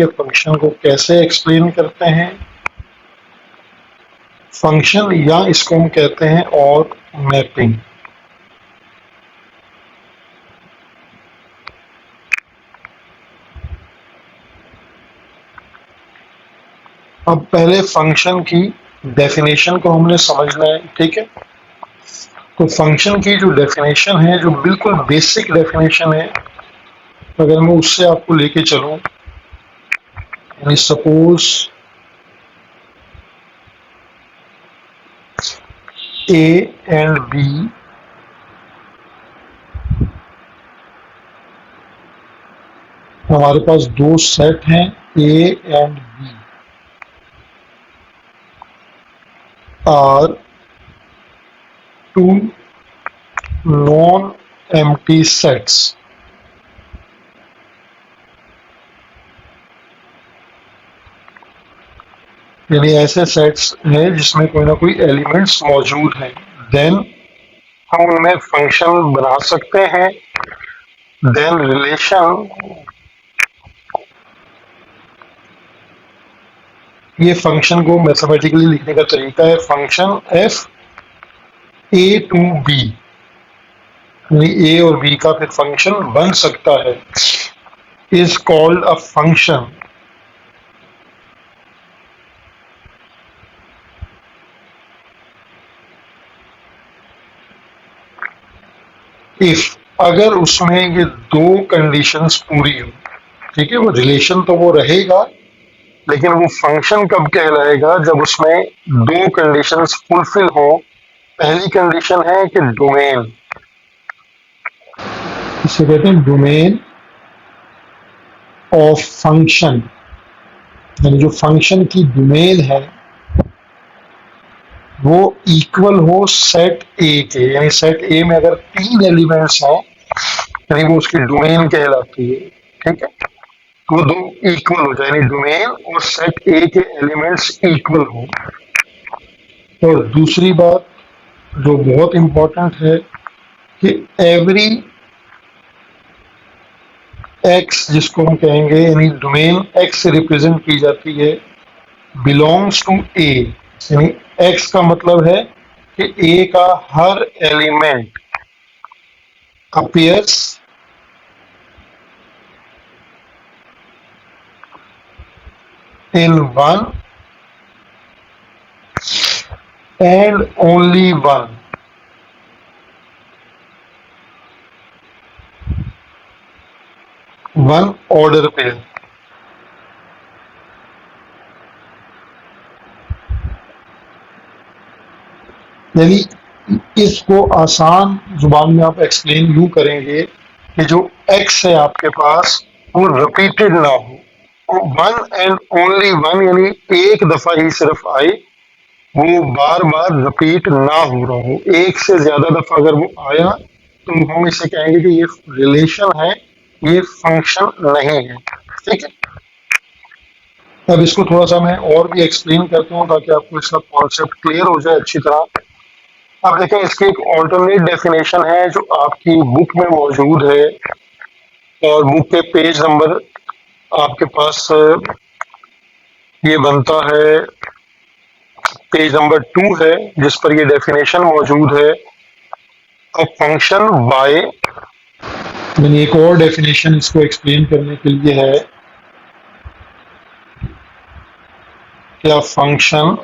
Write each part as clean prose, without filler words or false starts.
के फंक्शन को कैसे एक्सप्लेन करते हैं। फंक्शन या इसको हम कहते हैं और मैपिंग। अब पहले फंक्शन की डेफिनेशन को हमने समझना है, ठीक है। तो फंक्शन की जो डेफिनेशन है, जो बिल्कुल बेसिक डेफिनेशन है, अगर मैं उससे आपको लेके चलूं, यानी सपोज ए एंड बी हमारे पास दो सेट हैं, A and B are two non empty sets. यानी ऐसे सेट्स हैं जिसमें कोई ना कोई एलिमेंट्स मौजूद हैं, देन हम उनमें फंक्शन बना सकते हैं। देन रिलेशन, ये फंक्शन को मैथमेटिकली लिखने का तरीका है, function f A to B, यानी ए और बी का फिर फंक्शन बन सकता है, is called a function. If, अगर उसमें ये दो कंडीशंस पूरी हो, ठीक है। वो रिलेशन तो वो रहेगा, लेकिन वो फंक्शन कब कहलाएगा, जब उसमें दो कंडीशंस फुलफिल हो। पहली कंडीशन है कि डोमेन, इसे कहते हैं डोमेन ऑफ फंक्शन, यानी जो फंक्शन की डोमेन है वो इक्वल हो सेट ए के, यानी सेट ए में अगर तीन एलिमेंट्स हैं, यानी वो उसकी डोमेन कहलाती है, ठीक है। वो दो इक्वल हो जाए, यानी डोमेन और सेट ए के एलिमेंट्स इक्वल हो। और दूसरी बात जो बहुत इंपॉर्टेंट है कि एवरी एक्स, जिसको हम कहेंगे, यानी डोमेन एक्स से रिप्रेजेंट की जाती है, बिलोंग्स टू ए, यानी एक्स का मतलब है कि ए का हर element appears in one and only one, one order pair. यानी इसको आसान जुबान में आप एक्सप्लेन यूं करेंगे कि जो एक्स है आपके पास वो रिपीटेड ना हो, वन एंड ओनली वन, यानी एक दफा ही सिर्फ आए, वो बार बार रिपीट ना हो रहा हो। एक से ज्यादा दफा अगर वो आया तो हम इसे कहेंगे कि ये रिलेशन है, ये फंक्शन नहीं है, ठीक है। अब इसको थोड़ा सा मैं और भी एक्सप्लेन करता हूँ ताकि आपको इसका कॉन्सेप्ट क्लियर हो जाए अच्छी तरह। अब देखें, इसकी एक ऑल्टरनेट डेफिनेशन है जो आपकी बुक में मौजूद है, और बुक के पेज नंबर आपके पास ये बनता है, पेज नंबर 2 है, जिस पर ये डेफिनेशन मौजूद है। अ फंक्शन वाई, यानी एक और डेफिनेशन इसको एक्सप्लेन करने के लिए है कि अ फंक्शन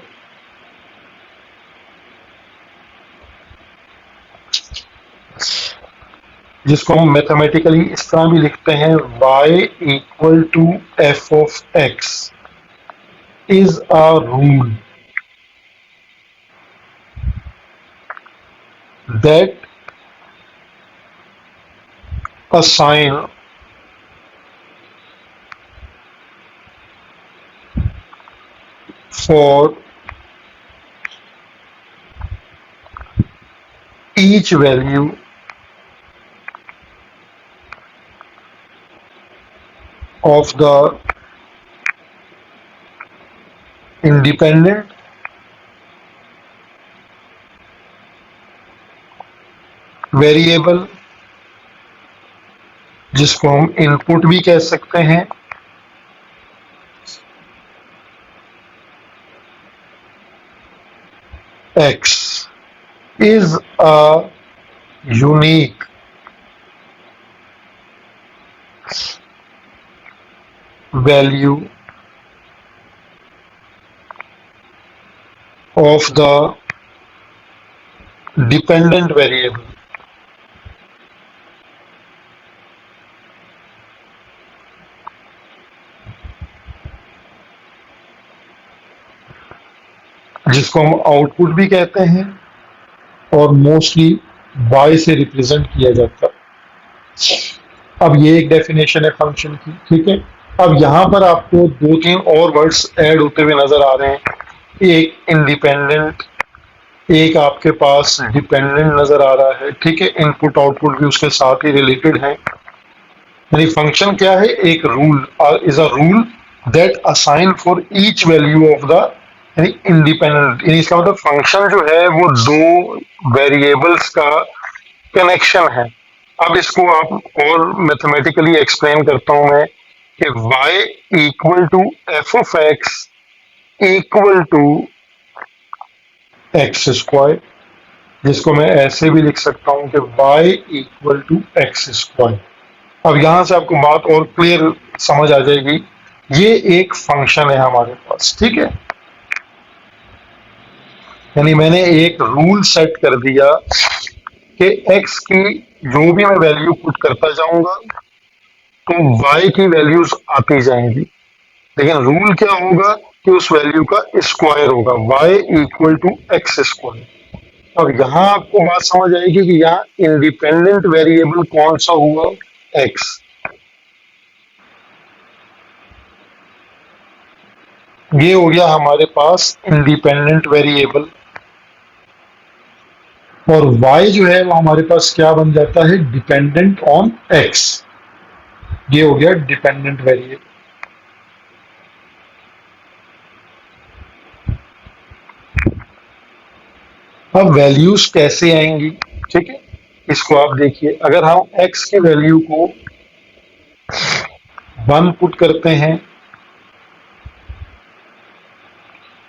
जिसको हम मैथमेटिकली इस तरह भी लिखते हैं, y equal to f of x is a rule that assign for each value of the independent variable, जिसको हम इनपुट भी कह सकते हैं, x is a unique value of the dependent variable. जिसको हम आउटपुट भी कहते हैं और मोस्टली y से रिप्रेजेंट किया जाता है। अब ये एक डेफिनेशन है फंक्शन की, ठीक है। अब यहाँ पर आपको दो तीन और वर्ड्स ऐड होते हुए नजर आ रहे हैं। एक इंडिपेंडेंट, एक आपके पास डिपेंडेंट नजर आ रहा है, ठीक है। इनपुट आउटपुट भी उसके साथ ही रिलेटेड है। यानी फंक्शन क्या है? एक rule is a rule that assign for each value of the, यानी इंडिपेंडेंट, यानी इसका मतलब फंक्शन जो है वो दो वेरिएबल्स का कनेक्शन है। अब इसको आप और मैथमेटिकली एक्सप्लेन करता हूं मैं कि y equal to f of x equal to x square, जिसको मैं ऐसे भी लिख सकता हूं कि y equal to x square. अब यहां से आपको बात और क्लियर समझ आ जाएगी। ये एक फंक्शन है हमारे पास, ठीक है। यानी मैंने एक रूल सेट कर दिया कि x की जो भी मैं वैल्यू पुट करता जाऊंगा तो y की वैल्यूज आती जाएंगी, लेकिन रूल क्या होगा कि उस वैल्यू का स्क्वायर होगा, y equal to x square. अब यहां आपको बात समझ आएगी कि यहाँ इंडिपेंडेंट वेरिएबल कौन सा हुआ? x। ये हो गया हमारे पास इंडिपेंडेंट वेरिएबल, और y जो है वो हमारे पास क्या बन जाता है? Dependent on x। ये हो गया डिपेंडेंट वेरिएबल। अब वैल्यूज कैसे आएंगी, ठीक है। इसको आप देखिए, अगर हम x की वैल्यू को 1 पुट करते हैं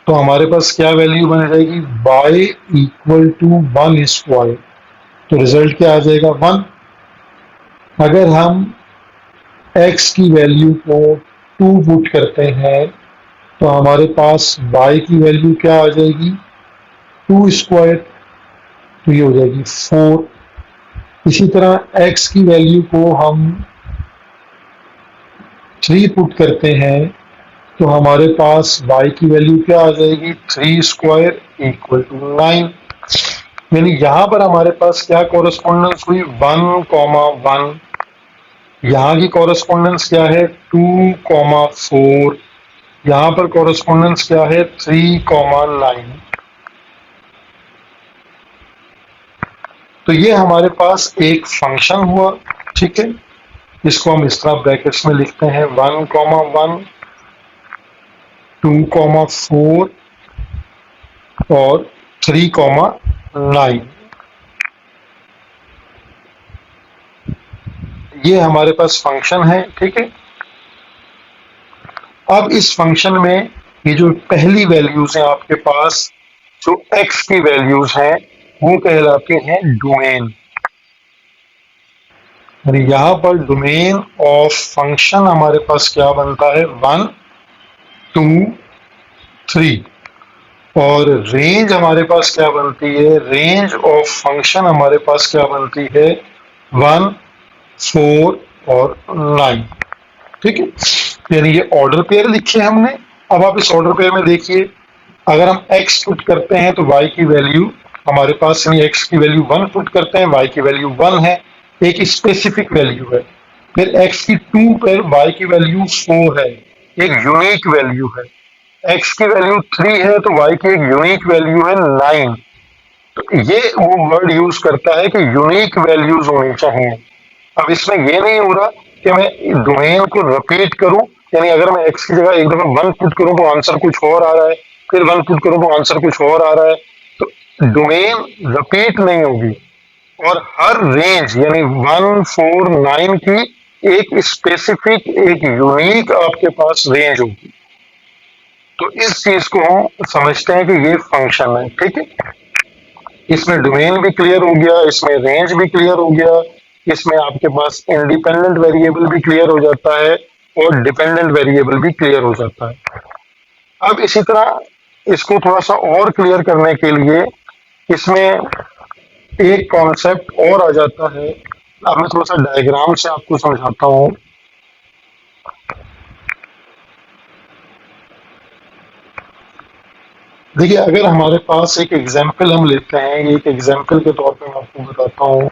तो हमारे पास क्या वैल्यू बन जाएगी? y equal to 1 square. तो रिजल्ट क्या आ जाएगा? 1। अगर हम x की वैल्यू को 2 पुट करते हैं तो हमारे पास y की वैल्यू क्या आ जाएगी? 2 स्क्वायर। तो ये हो जाएगी 4। इसी तरह x की वैल्यू को हम 3 पुट करते हैं तो हमारे पास y की वैल्यू क्या आ जाएगी? 3 स्क्वायर इक्वल टू 9। यानी यहां पर हमारे पास क्या कॉरेस्पॉन्डेंस हुई? 1,1। यहाँ की कॉरेस्पॉन्डेंस क्या है? 2,4। यहाँ पर कॉरेस्पॉन्डेंस क्या है? 3,9। तो ये हमारे पास एक फंक्शन हुआ, ठीक है। इसको हम इस तरह ब्रैकेट्स में लिखते हैं 1,1, 2,4 और 3,9। ये हमारे पास फंक्शन है, ठीक है। अब इस फंक्शन में ये जो पहली वैल्यूज हैं आपके पास, जो x की वैल्यूज हैं, वो कहलाते हैं डोमेन। यहां पर डोमेन ऑफ फंक्शन हमारे पास क्या बनता है? 1, 2, 3। और रेंज हमारे पास क्या बनती है? रेंज ऑफ फंक्शन हमारे पास क्या बनती है? 1, 4 और 9, ठीक है। यानी ये ऑर्डर पेयर लिखे हमने। अब आप इस ऑर्डर पेयर में देखिए, अगर हम x पुट करते हैं तो y की वैल्यू हमारे पास, यानी x की वैल्यू 1 पुट करते हैं, y की वैल्यू 1 है, एक स्पेसिफिक वैल्यू है। फिर x की 2 पर y की वैल्यू 4 है, एक यूनिक वैल्यू है। x की वैल्यू 3 है तो y की एक यूनिक वैल्यू है 9। तो ये वो वर्ड यूज करता है कि यूनिक वैल्यूज होनी चाहिए। अब इसमें ये नहीं हो रहा कि मैं डोमेन को रिपीट करूं, यानी अगर मैं x की जगह एक दफा 1 पुट करूं तो आंसर कुछ और आ रहा है, फिर 1 पुट करूं तो आंसर कुछ और आ रहा है। तो डोमेन रिपीट नहीं होगी, और हर रेंज यानी 1, 4, 9 की एक स्पेसिफिक, एक यूनिक आपके पास रेंज होगी। तो इस चीज को हम समझते हैं कि ये फंक्शन है, ठीक है। इसमें डोमेन भी क्लियर हो गया, इसमें रेंज भी क्लियर हो गया, इसमें आपके पास इंडिपेंडेंट वेरिएबल भी क्लियर हो जाता है और डिपेंडेंट वेरिएबल भी क्लियर हो जाता है। अब इसी तरह इसको थोड़ा सा और क्लियर करने के लिए इसमें एक कॉन्सेप्ट और आ जाता है। अब मैं थोड़ा सा डायग्राम से आपको समझाता हूँ। देखिए, अगर हमारे पास एक एग्जाम्पल हम लेते हैं, एक एग्जाम्पल के तौर पे मैं आपको बताता हूँ।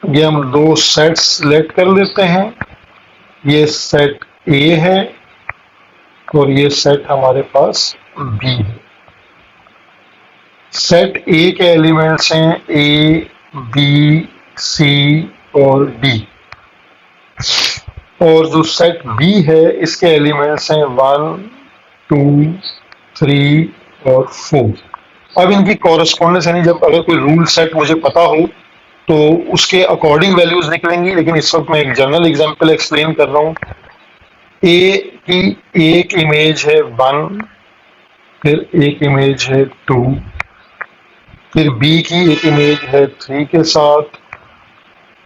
ये हम दो सेट्स सिलेक्ट कर लेते हैं। ये सेट ए है और ये सेट हमारे पास बी है। सेट ए के एलिमेंट्स हैं ए, बी, सी और डी, और जो सेट बी है इसके एलिमेंट्स हैं 1, 2, 3 और 4। अब इनकी कॉरेस्पॉन्डेंस यानी जब अगर कोई रूल सेट मुझे पता हो तो उसके अकॉर्डिंग वैल्यूज निकलेंगी, लेकिन इस वक्त मैं एक जनरल एग्जांपल एक्सप्लेन कर रहा हूँ। ए की एक इमेज है 1, फिर एक इमेज है 2, फिर बी की एक इमेज है 3 के साथ,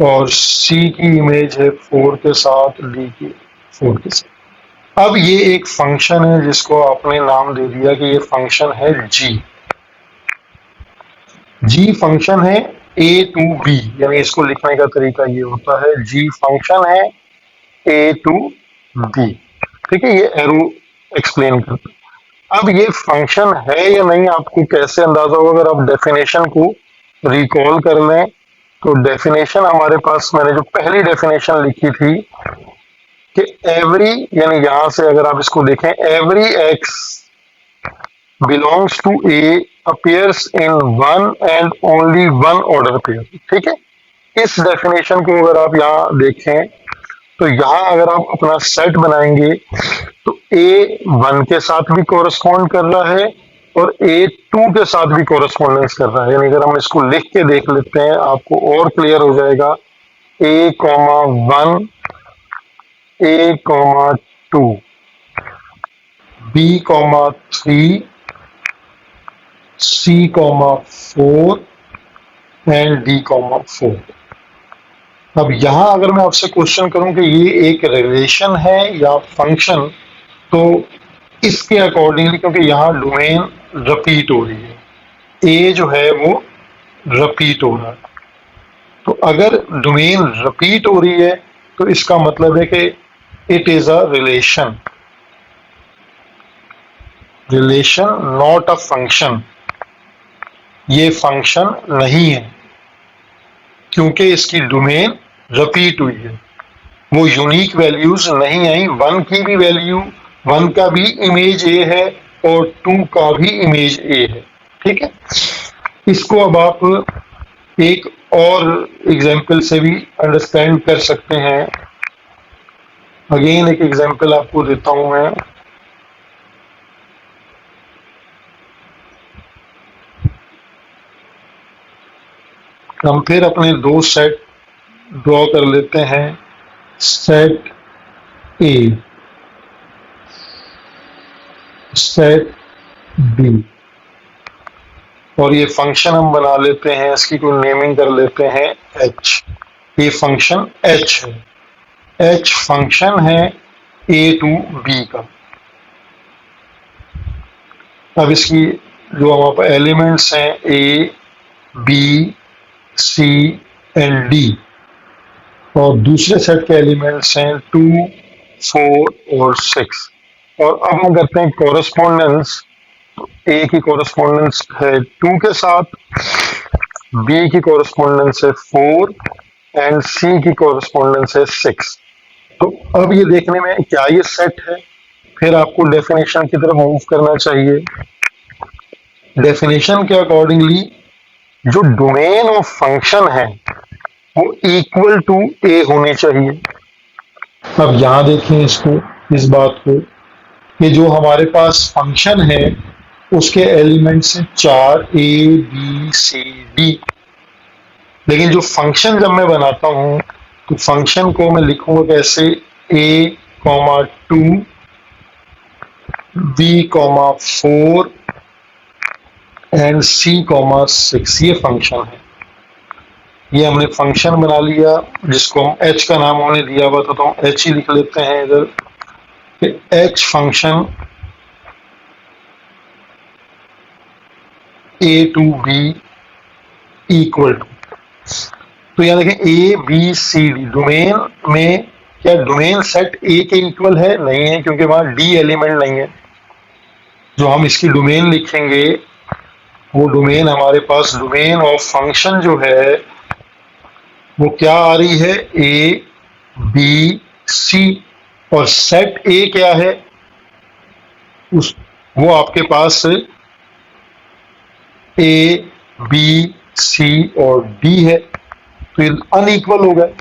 और सी की इमेज है 4 के साथ, डी की 4 के साथ। अब ये एक फंक्शन है जिसको आपने नाम दे दिया कि ये फंक्शन है जी। जी फंक्शन है ए टू बी, यानी इसको लिखने का तरीका ये होता है जी फंक्शन है ए टू बी, ठीक है। ये एरो एक्सप्लेन करता है। अब ये फंक्शन है या नहीं आपको कैसे अंदाजा होगा, अगर आप डेफिनेशन को रिकॉल कर लें तो डेफिनेशन हमारे पास, मैंने जो पहली डेफिनेशन लिखी थी कि एवरी, यानी यहां से अगर आप इसको देखें, every x belongs to A appears in one and only one order pair, ठीक है। इस डेफिनेशन को अगर आप यहाँ देखें तो यहाँ अगर आप अपना सेट बनाएंगे तो A1 के साथ भी कोरस्पॉन्ड कर रहा है और A2 के साथ भी कोरस्पॉन्डेंस कर रहा है। यानी अगर हम इसको लिख के देख लेते हैं आपको और क्लियर हो जाएगा। A1, A2, B3, C4 and D4। अब यहां अगर मैं आपसे क्वेश्चन करूं कि ये एक रिलेशन है या फंक्शन, तो इसके अकॉर्डिंगली, क्योंकि यहाँ डोमेन रिपीट हो रही है, ए जो है वो रिपीट हो रहा है, तो अगर डोमेन रिपीट हो रही है तो इसका मतलब है कि it is a relation, relation not a function. ये फंक्शन नहीं है क्योंकि इसकी डोमेन रिपीट हुई है, वो यूनिक वैल्यूज नहीं आई। 1 की भी वैल्यू, 1 का भी इमेज ए है और 2 का भी इमेज ए है, ठीक है। इसको अब आप एक और एग्जाम्पल से भी अंडरस्टैंड कर सकते हैं। अगेन एक एग्जाम्पल आपको देता हूं मैं। हम फिर अपने दो सेट ड्रॉ कर लेते हैं, सेट ए, सेट बी, और ये फंक्शन हम बना लेते हैं, इसकी कोई नेमिंग कर लेते हैं एच। ये फंक्शन एच है, एच फंक्शन है ए टू बी का। अब इसकी जो हमारे पास एलिमेंट्स हैं ए, बी, सी एंड डी, और दूसरे सेट के एलिमेंट्स हैं 2, 4 और 6। और अब हम करते हैं कोरस्पॉन्डेंस। ए की कोरस्पॉन्डेंस है 2 के साथ, बी की कोरस्पॉन्डेंस है 4 एंड सी की कोरस्पॉन्डेंस है 6। तो अब ये देखने में क्या ये सेट है, फिर आपको डेफिनेशन की तरफ मूव करना चाहिए। डेफिनेशन के अकॉर्डिंगली जो डोमेन ऑफ फंक्शन है वो इक्वल टू ए होनी चाहिए। अब यहां देखें इसको, इस बात को, कि जो हमारे पास फंक्शन है उसके एलिमेंट्स हैं 4, ए, बी, सी, डी। लेकिन जो फंक्शन जब मैं बनाता हूं तो फंक्शन को मैं लिखूंगा कैसे, a, 2, b, 4 एंड c, 6, ये फंक्शन है। ये हमने फंक्शन बना लिया जिसको हम h का नाम हमने दिया हुआ था, तो हम h ही लिख लेते हैं इधर। h function a to b equal to, तो यहाँ देखें ABCD डोमेन में, क्या डोमेन सेट A के इक्वल है? नहीं है, क्योंकि वहां D एलिमेंट नहीं है। जो हम इसकी डोमेन लिखेंगे वो डोमेन हमारे पास, डोमेन ऑफ फंक्शन जो है वो क्या आ रही है, ABC, और सेट A क्या है, उस वो आपके पास A, B, C और D है। तो ये अनइक्वल हो गए।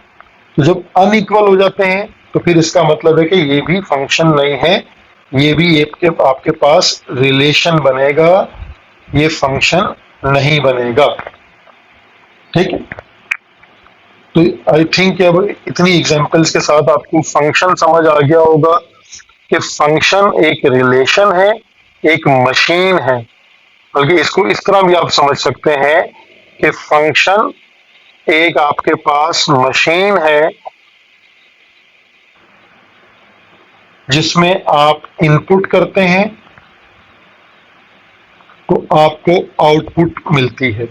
तो जब अनइक्वल हो जाते हैं तो फिर इसका मतलब है कि ये भी फंक्शन नहीं है, ये भी आपके पास रिलेशन बनेगा, ये फंक्शन नहीं बनेगा। ठीक है, तो आई थिंक अब इतनी एग्जांपल्स के साथ आपको फंक्शन समझ आ गया होगा कि फंक्शन एक रिलेशन है, एक मशीन है। बल्कि इसको इस तरह भी आप समझ सकते हैं कि फंक्शन एक आपके पास मशीन है जिसमें आप इनपुट करते हैं तो आपको आउटपुट मिलती है।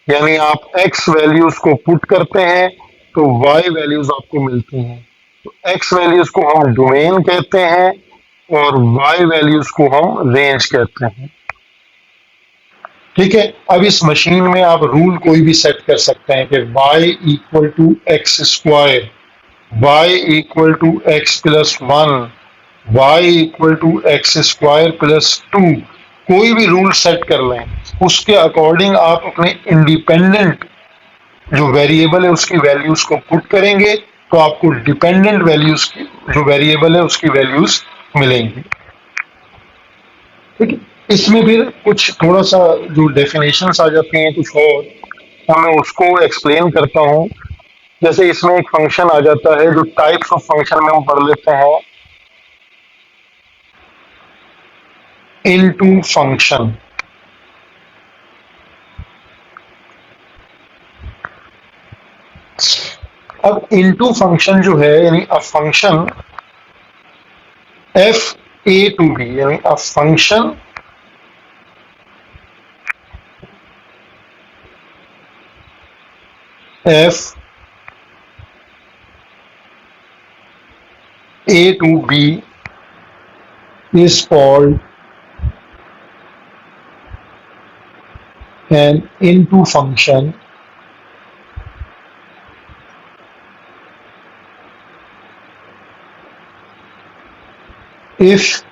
यानी आप x वैल्यूज को पुट करते हैं तो y वैल्यूज आपको मिलती हैं। तो x वैल्यूज को हम डोमेन कहते हैं और y वैल्यूज को हम रेंज कहते हैं। ठीक है, अब इस मशीन में आप रूल कोई भी सेट कर सकते हैं कि y=x², y=x+1, y=x² + 2, कोई भी रूल सेट कर लें, उसके अकॉर्डिंग आप अपने इंडिपेंडेंट जो वेरिएबल है उसकी वैल्यूज को पुट करेंगे तो आपको डिपेंडेंट वैल्यूज की जो वेरिएबल है उसकी वैल्यूज मिलेंगी। ठीक है, इसमें फिर कुछ थोड़ा सा जो डेफिनेशंस आ जाती हैं कुछ और, तो मैं उसको एक्सप्लेन करता हूँ। जैसे इसमें एक फंक्शन आ जाता है, जो टाइप्स ऑफ फंक्शन में हम पढ़ लेते हैं, इनटू फंक्शन। अब इनटू फंक्शन जो है, यानी अ फंक्शन f(a to b), यानी a function f(a to b) is called an into function if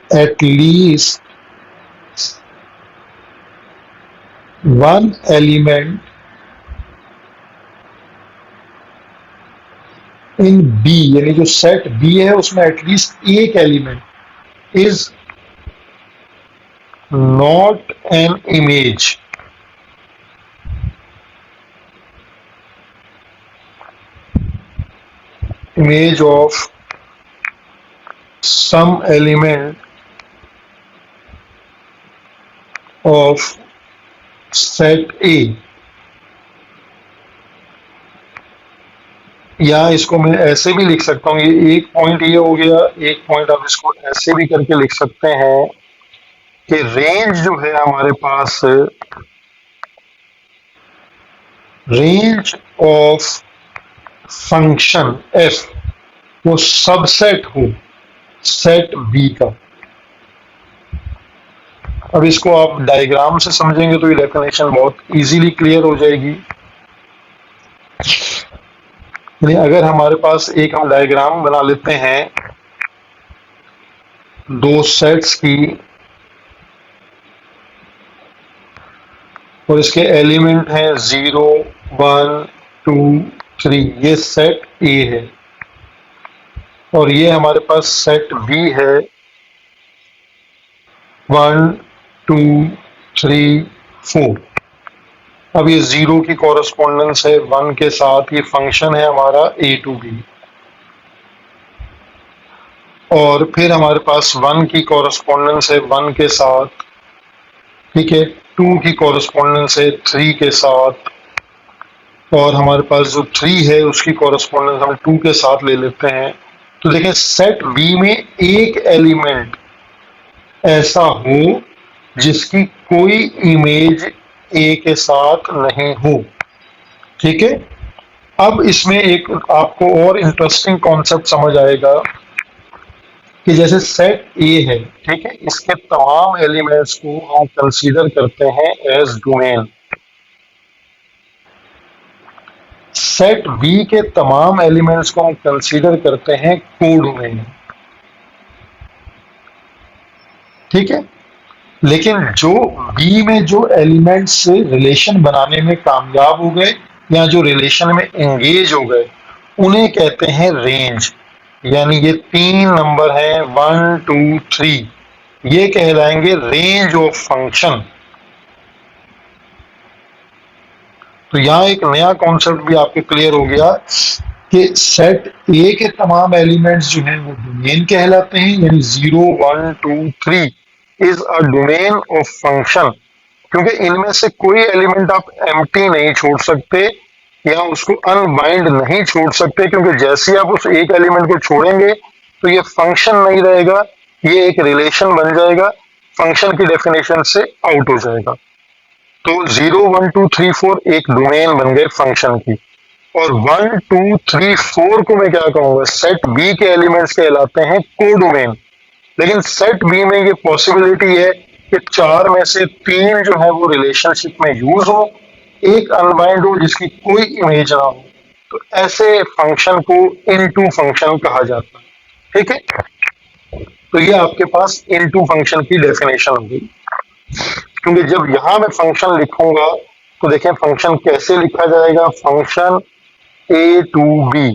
at least one element in B, यानी जो सेट बी है उसमें एटलीस्ट एक element is not an image of some element of set A, या इसको मैं ऐसे भी लिख सकता हूँ, ये एक पॉइंट ये हो गया, एक पॉइंट आप इसको ऐसे भी करके लिख सकते हैं कि रेंज जो है हमारे पास, रेंज ऑफ फंक्शन f वो सबसेट हो सेट बी का। अब इसको आप डायग्राम से समझेंगे तो ये डेफिनेशन बहुत इजीली क्लियर हो जाएगी। यानी अगर हमारे पास एक हम डायग्राम बना लेते हैं दो सेट्स की और इसके एलिमेंट हैं 0, 1, 2, 3, ये सेट ए है और ये हमारे पास सेट बी है 1, 2, 3, 4। अब ये 0 की कॉरेस्पॉन्डेंस है 1 के साथ, ये फंक्शन है हमारा a to b। और फिर हमारे पास 1 की कॉरेस्पॉन्डेंस है 1 के साथ, ठीक है। 2 की कॉरेस्पॉन्डेंस है 3 के साथ, और हमारे पास जो 3 है उसकी कॉरेस्पॉन्डेंस हम 2 के साथ ले लेते हैं। तो देखें सेट बी में एक एलिमेंट ऐसा हो जिसकी कोई इमेज ए के साथ नहीं हो, ठीक है। अब इसमें एक आपको और इंटरेस्टिंग कॉन्सेप्ट समझ आएगा कि जैसे सेट ए है, ठीक है, इसके तमाम एलिमेंट्स को हम कंसीडर करते हैं एज डोमेन। सेट बी के तमाम एलिमेंट्स को हम कंसीडर करते हैं कोडोमेन, ठीक है। लेकिन जो बी में जो एलिमेंट्स से रिलेशन बनाने में कामयाब हो गए या जो रिलेशन में एंगेज हो गए उन्हें कहते हैं रेंज। यानी ये 3 नंबर हैं 1 2 3, ये कहलाएंगे रेंज ऑफ फंक्शन। तो यहाँ एक नया कॉन्सेप्ट भी आपके क्लियर हो गया कि सेट ए के तमाम एलिमेंट्स जो हैं वो डोमेन कहलाते हैं, यानी 0 1 2 3 is a domain of function. क्योंकि इनमें से कोई एलिमेंट आप एम्प्टी नहीं छोड़ सकते या उसको अनबाइंड नहीं छोड़ सकते, क्योंकि जैसे ही आप उस एक एलिमेंट को छोड़ेंगे तो ये फंक्शन नहीं रहेगा, ये एक रिलेशन बन जाएगा, फंक्शन की डेफिनेशन से आउट हो जाएगा। तो 0 1 2 3 4 एक डोमेन बन गए फंक्शन की, और 1 2 3 4 को मैं क्या कहूंगा, सेट बी के एलिमेंट्स कहलाते हैं कोडोमेन। लेकिन सेट बी में ये पॉसिबिलिटी है कि 4 में से 3 जो है वो रिलेशनशिप में यूज हो, एक अनबाइंड हो जिसकी कोई इमेज ना हो। तो ऐसे फंक्शन को इनटू फंक्शन कहा जाता है, ठीक है। तो ये आपके पास इनटू फंक्शन की डेफिनेशन हो गई। क्योंकि जब यहां मैं फंक्शन लिखूंगा तो देखें फंक्शन कैसे लिखा जाएगा, function A to B,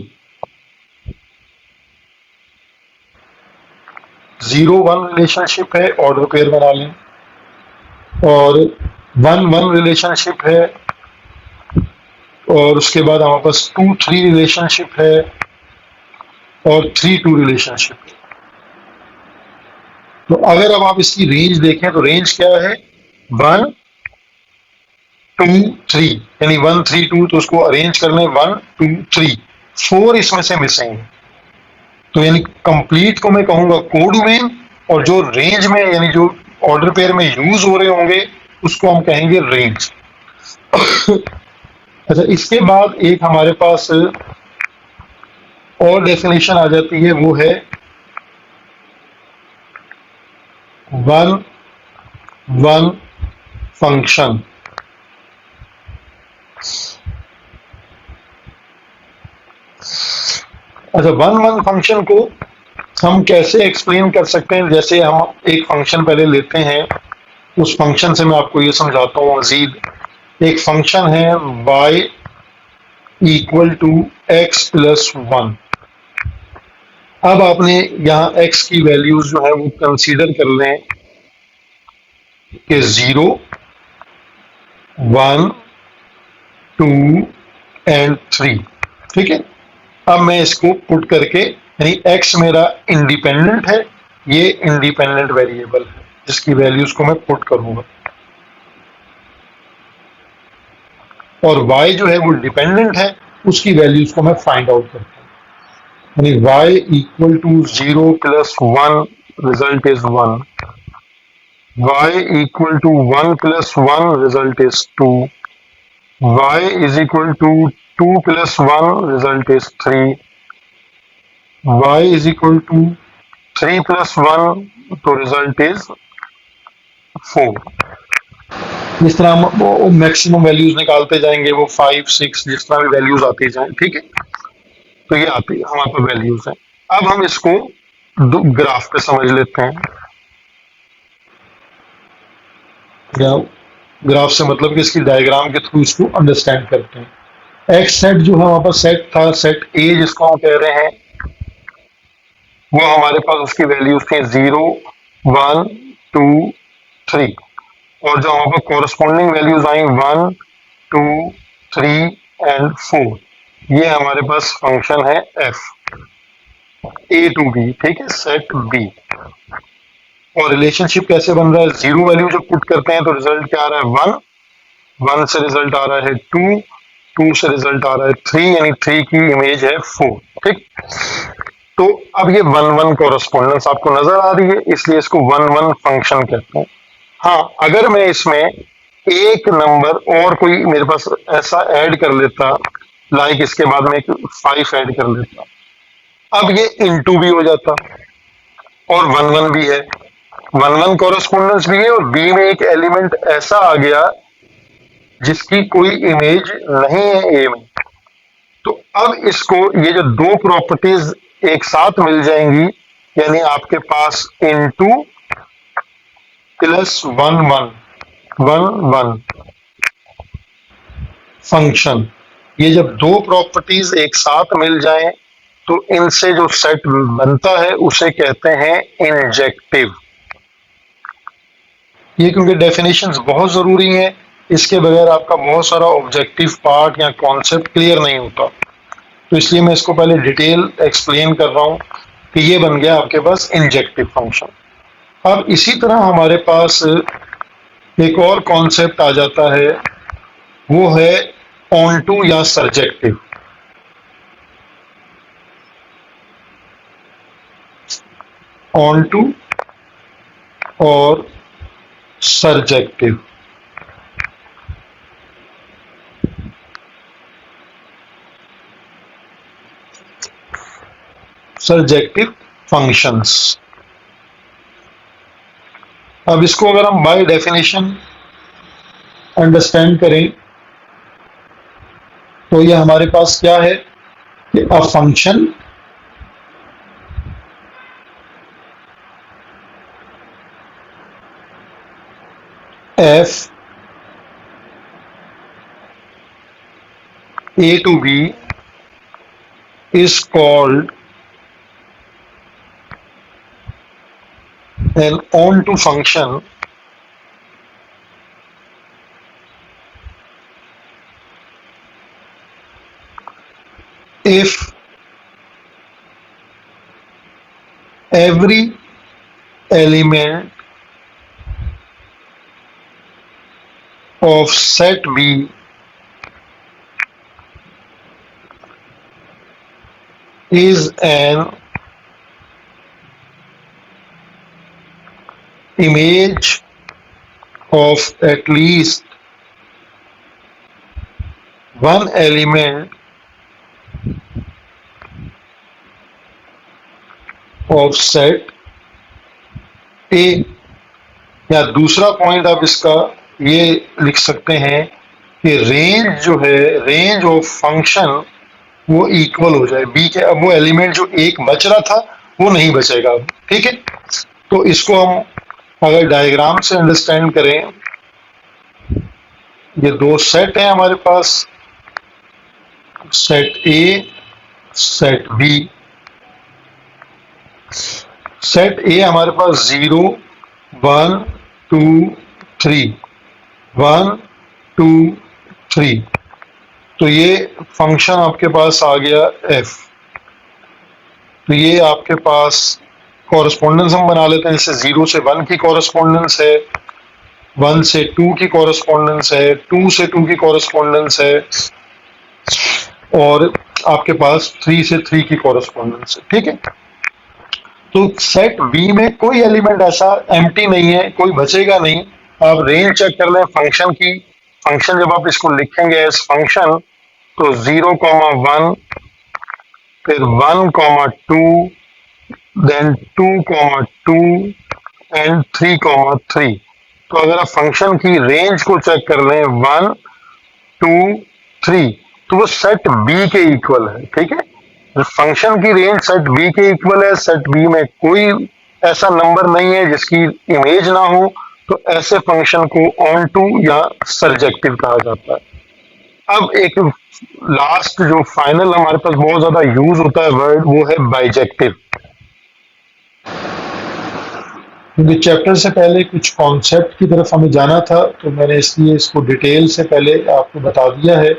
0 1 relationship है, ऑर्डर पेयर बना लें, और 1 1 रिलेशनशिप है, और उसके बाद हमारे पास 2 3 रिलेशनशिप है, और 3 2 रिलेशनशिप है। तो अगर अब आप इसकी रेंज देखें तो रेंज क्या है, 1 2 3, यानी 1 3 2, तो उसको अरेंज कर लें 1 2 3, 4 इसमें से मिसिंग है। तो यानी कंप्लीट को मैं कहूंगा कोडोमेन, और जो रेंज में यानी जो ऑर्डर पेयर में यूज हो रहे होंगे उसको हम कहेंगे रेंज। अच्छा, इसके बाद एक हमारे पास और डेफिनेशन आ जाती है, वो है 1 1 फंक्शन। अच्छा, 1 1 फंक्शन को हम कैसे एक्सप्लेन कर सकते हैं, जैसे हम एक फंक्शन पहले लेते हैं, उस फंक्शन से मैं आपको ये समझाता हूँ मजीद। एक फंक्शन है y equal to x plus 1। अब आपने यहाँ x की वैल्यूज जो है वो कंसीडर कर लें कि 0 1 2 एंड 3, ठीक है। अब मैं इसको पुट करके, यानी x मेरा इंडिपेंडेंट है, ये इंडिपेंडेंट वेरिएबल है जिसकी वैल्यूज को मैं पुट करूंगा, और y जो है वो डिपेंडेंट है, उसकी वैल्यूज को मैं फाइंड आउट करता हूँ। यानी y equal to 0 plus 1, result is 1, y equal to 1 plus 1, result is 2, y is equal to 2 plus 1, result is 3, y is equal to 3 plus 1, तो रिजल्ट इज 4। इस तरह हम वो मैक्सिमम वैल्यूज निकालते जाएंगे, वो 5 6 जिस तरह भी वैल्यूज आती जाए, ठीक है। तो ये आती है हमारे पास वैल्यूज हैं। अब हम इसको ग्राफ पे समझ लेते हैं। ग्राफ से मतलब कि इसकी डायग्राम के थ्रू इसको अंडरस्टैंड करते हैं। एक्स सेट जो है हमारे पास सेट था, सेट ए जिसको हम कह रहे हैं, वो हमारे पास उसकी वैल्यूज थी 0 1 2 3, और जो हमारे पास कॉरस्पॉन्डिंग वैल्यूज आई 1, 2, 3 एंड 4, ये हमारे पास फंक्शन है एफ ए टू बी, ठीक है, सेट बी। और रिलेशनशिप कैसे बन रहा है, जीरो वैल्यू जब पुट करते हैं तो रिजल्ट क्या आ रहा है, वन, वन से रिजल्ट आ रहा है टू, टू से रिजल्ट आ रहा है थ्री, यानी थ्री की इमेज है फोर, ठीक। तो अब ये वन वन कॉरस्पॉन्डेंस आपको नजर आ रही है, इसलिए इसको वन वन फंक्शन कहते हैं। हाँ, अगर मैं इसमें एक नंबर और कोई मेरे पास ऐसा ऐड कर लेता, लाइक इसके बाद में एक फाइव ऐड कर लेता, अब ये इनटू भी हो जाता और वन वन भी है, वन वन कॉरस्पॉन्डेंस भी है, और बी में एक एलिमेंट ऐसा आ गया जिसकी कोई इमेज नहीं है ए में। तो अब इसको ये जो दो प्रॉपर्टीज एक साथ मिल जाएंगी, यानी आपके पास into plus one one, one one function, ये जब दो प्रॉपर्टीज एक साथ मिल जाएं तो इनसे जो सेट बनता है उसे कहते हैं इंजेक्टिव। ये क्योंकि डेफिनेशंस बहुत जरूरी हैं, इसके बगैर आपका बहुत सारा ऑब्जेक्टिव पार्ट या कॉन्सेप्ट क्लियर नहीं होता, तो इसलिए मैं इसको पहले डिटेल एक्सप्लेन कर रहा हूं कि ये बन गया आपके पास इंजेक्टिव फंक्शन। अब इसी तरह हमारे पास एक और कॉन्सेप्ट आ जाता है, वो है ऑन टू या सरजेक्टिव। ऑन टू और सरजेक्टिव। सरजेक्टिव फंक्शंस। अब इसको अगर हम बाय डेफिनेशन अंडरस्टैंड करें तो ये हमारे पास क्या है कि a function f A to B is called an onto function if every element of set B is an image of at least one element of set A। या दूसरा point आप इसका ये लिख सकते हैं कि रेंज जो है, रेंज ऑफ फंक्शन वो इक्वल हो जाए बी के। अब वो एलिमेंट जो एक बच रहा था वो नहीं बचेगा अब, ठीक है। तो इसको हम अगर डायग्राम से अंडरस्टैंड करें, ये दो सेट हैं हमारे पास, set A, set B. Set A हमारे पास 0, 1, 2, 3, 1, 2, 3, तो ये फंक्शन आपके पास आ गया एफ। तो ये आपके पास कॉरस्पॉन्डेंस हम बना लेते हैं, जैसे 0 से 1 की कॉरस्पॉन्डेंस है, 1 से 2 की कॉरस्पॉन्डेंस है, 2 से 2 की कॉरस्पॉन्डेंस है, और आपके पास 3 से 3 की कॉरस्पॉन्डेंस है, ठीक है। तो सेट बी में कोई एलिमेंट ऐसा एम्प्टी नहीं है, कोई बचेगा नहीं। आप रेंज चेक कर लें फंक्शन की, फंक्शन जब आप इसको लिखेंगे एज फंक्शन तो 0,1, फिर 1,2, देन 2,2 एंड 3,3। तो अगर आप फंक्शन की रेंज को चेक कर लें 1, 2, 3, तो वो सेट बी के इक्वल है, ठीक है। फंक्शन की रेंज सेट बी के इक्वल है, सेट बी में कोई ऐसा नंबर नहीं है जिसकी इमेज ना हो, तो ऐसे फंक्शन को ऑन टू या सरजेक्टिव कहा जाता है। अब एक लास्ट जो फाइनल हमारे पास बहुत ज्यादा यूज होता है वर्ड, वो है बाइजेक्टिव। क्योंकि चैप्टर से पहले कुछ कॉन्सेप्ट की तरफ हमें जाना था, तो मैंने इसलिए इसको डिटेल से पहले आपको बता दिया है।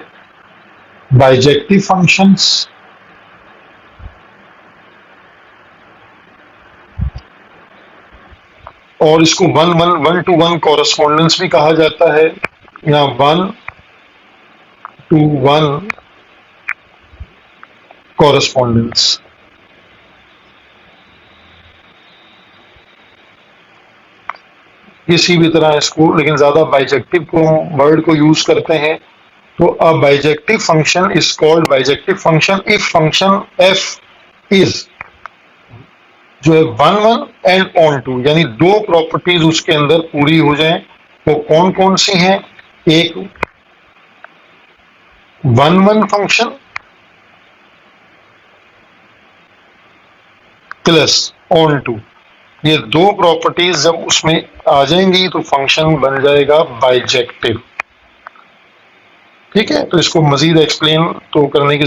बाइजेक्टिव फंक्शंस, और इसको वन टू वन कॉरेस्पॉन्डेंस भी कहा जाता है, या 1-to-1 कॉरेस्पॉन्डेंस। किसी भी तरह इसको, लेकिन ज्यादा बाइजेक्टिव को वर्ड को यूज करते हैं। तो a bijective function is called bijective function if function F is, जो है 1-1 एंड ऑन टू, यानी दो प्रॉपर्टीज उसके अंदर पूरी हो जाएं। वो कौन कौन सी हैं? एक 1-1 फंक्शन प्लस ऑन टू, ये दो प्रॉपर्टीज जब उसमें आ जाएंगी तो फंक्शन बन जाएगा बाइजेक्टिव। ठीक है, तो इसको मजीद एक्सप्लेन तो करने की